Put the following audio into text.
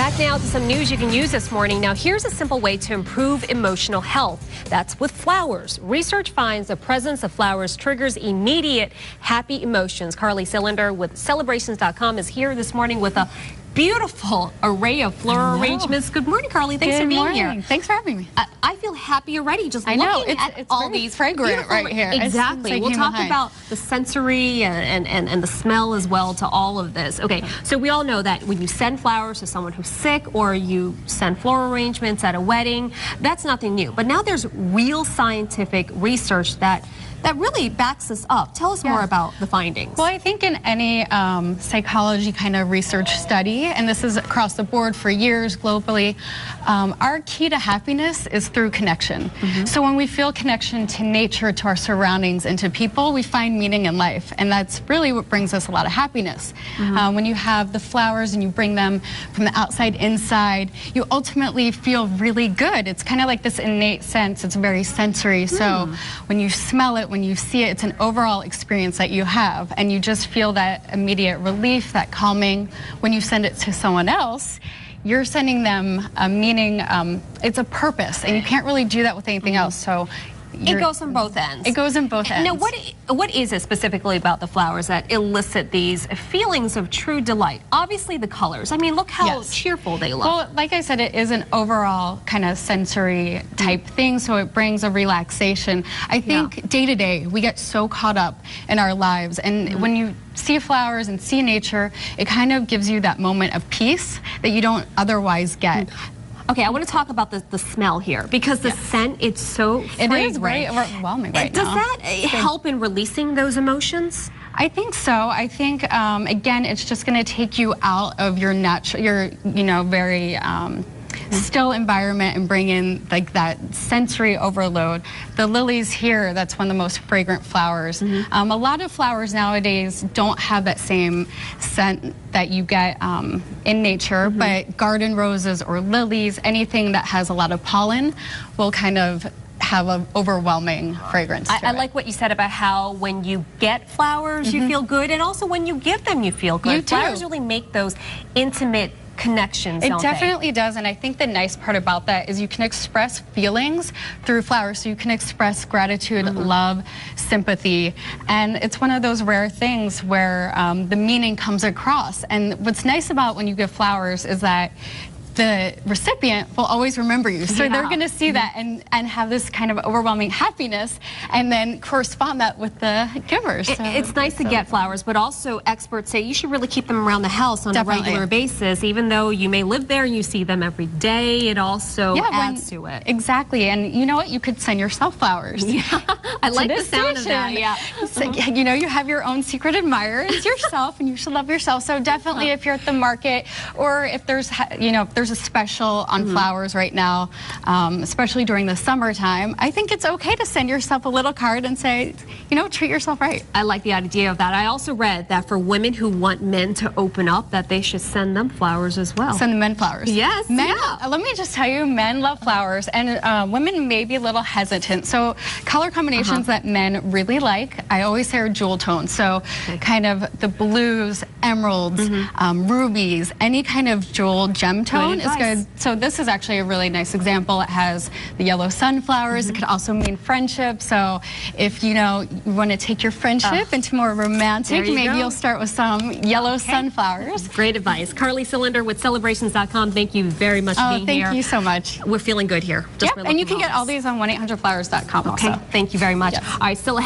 Back now to some news you can use this morning. Now, here's a simple way to improve emotional health. That's with flowers. Research finds the presence of flowers triggers immediate happy emotions. Carly Cylinder with Celebrations.com is here this morning with a beautiful array of floral arrangements. Good morning, Carly. Thanks for being here. Thanks for having me. I feel happy already just I know. looking at it's all very these fragrant right here. Exactly. We'll talk about the sensory and the smell as well to all of this. Okay, so we all know that when you send flowers to someone who's sick or you send floral arrangements at a wedding, that's nothing new. But now there's real scientific research that really backs us up. Tell us more about the findings. Well, I think in any psychology kind of research study, and this is across the board for years globally, our key to happiness is through connection. So when we feel connection to nature, to our surroundings, and to people, we find meaning in life. And that's really what brings us a lot of happiness. When you have the flowers and you bring them from the outside inside, you ultimately feel really good. It's kind of like this innate sense. It's very sensory. So when you smell it, when you see it, it's an overall experience that you have, and you just feel that immediate relief, that calming. When you send it to someone else, you're sending them a meaning, it's a purpose, and you can't really do that with anything else. So it goes on both ends. It goes in both ends. Now, what is it specifically about the flowers that elicit these feelings of true delight? Obviously, the colors. I mean, look how cheerful they look. Well, like I said, it is an overall kind of sensory type thing, so it brings a relaxation. I think day to day, we get so caught up in our lives, and when you see flowers and see nature, it kind of gives you that moment of peace that you don't otherwise get. Okay, I want to talk about the smell here, because the scent, it's so fragrant. It is very overwhelming right now. Does that help in releasing those emotions? I think so. I think, again, it's just going to take you out of your natural, very still environment and bring in like that sensory overload. The lilies here, that's one of the most fragrant flowers. A lot of flowers nowadays don't have that same scent that you get in nature, but garden roses or lilies, anything that has a lot of pollen will kind of have an overwhelming fragrance to I it. like what you said about how when you get flowers, you feel good, and also when you give them, you feel good. You do. Flowers really make those intimate connections, It definitely does, and I think the nice part about that is you can express feelings through flowers. So you can express gratitude, love, sympathy, and it's one of those rare things where the meaning comes across. And what's nice about when you give flowers is that the recipient will always remember you. So they're going to see that and have this kind of overwhelming happiness, and then correspond that with the givers. So it's nice to get flowers, but also experts say you should really keep them around the house on a regular basis. Even though you may live there and you see them every day, it also adds to it. Exactly, and you know what? You could send yourself flowers. I like the sound of that, So, you have your own secret admirers yourself, and you should love yourself. So definitely if you're at the market, or if there's, there's a special on flowers right now, especially during the summertime, I think it's okay to send yourself a little card and say, treat yourself right. I like the idea of that. I also read that for women who want men to open up, that they should send them flowers as well. Send the men flowers. Yes. Men, let me just tell you, men love flowers, and women may be a little hesitant. So color combinations that men really like, I always say are jewel tones. So kind of the blues, emeralds, rubies, any kind of jewel gem tone is good. So this is actually a really nice example. It has the yellow sunflowers. It could also mean friendship. So if you want to take your friendship into more romantic, maybe you'll start with some yellow sunflowers. Great advice. Carly Cylinder with Celebrations.com. Thank you very much for being here. Thank you so much. We're feeling good here. And you can get all these on 1-800-Flowers.com also. Thank you very much. All right, still ahead.